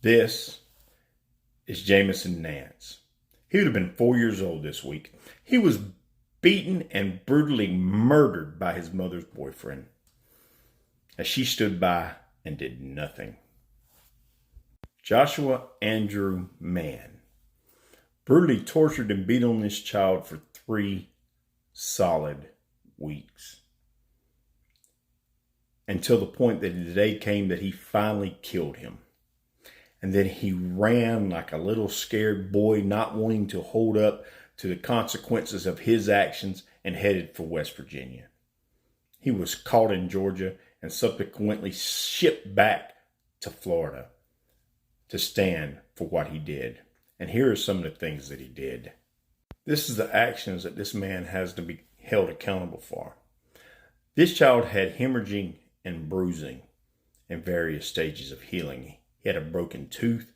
This is Jameson Nance. He would have been 4 years old this week. He was beaten and brutally murdered by his mother's boyfriend as she stood by and did nothing. Joshua Andrew Mann brutally tortured and beat on this child for 3 solid weeks, until the point that the day came that he finally killed him. And then he ran like a little scared boy, not wanting to hold up to the consequences of his actions, and headed for West Virginia. He was caught in Georgia and subsequently shipped back to Florida to stand for what he did. And here are some of the things that he did. This is the actions that this man has to be held accountable for. This child had hemorrhaging and bruising in various stages of healing. He had a broken tooth.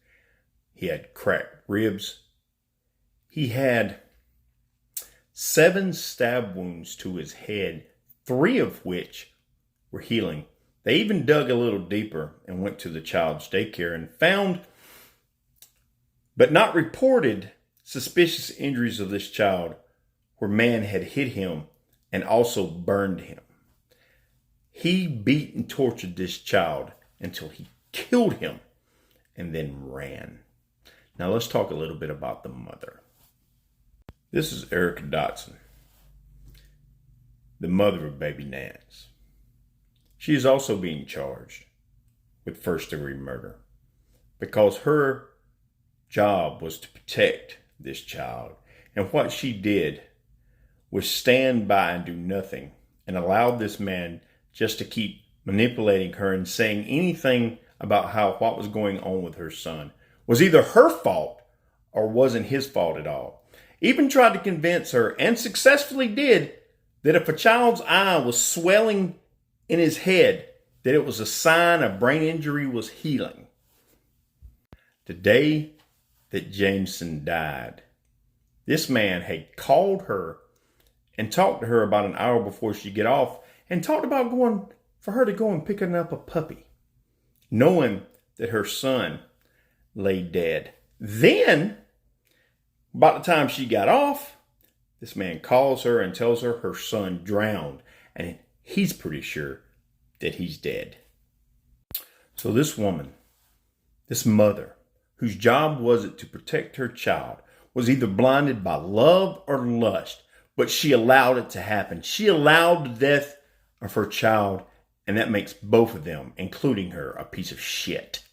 He had cracked ribs. He had 7 stab wounds to his head, 3 of which were healing. They even dug a little deeper and went to the child's daycare and found, but not reported, suspicious injuries of this child where man had hit him and also burned him. He beat and tortured this child until he killed him and then ran. Now let's talk a little bit about the mother. This is Erica Dotson, the mother of baby Nance. She is also being charged with first-degree murder because her job was to protect this child. And what she did was stand by and do nothing and allowed this man just to keep manipulating her and saying anything about what was going on with her son was either her fault or wasn't his fault at all. Even tried to convince her, and successfully did, that if a child's eye was swelling in his head, that it was a sign a brain injury was healing. The day that Jameson died, this man had called her and talked to her about an hour before she get off, and talked about going for her to go and picking up a puppy, knowing that her son lay dead. Then, about the time she got off, this man calls her and tells her her son drowned, and he's pretty sure that he's dead. So this woman, this mother, whose job was it to protect her child, was either blinded by love or lust, but she allowed it to happen. She allowed the death of her child, and that makes both of them, including her, a piece of shit.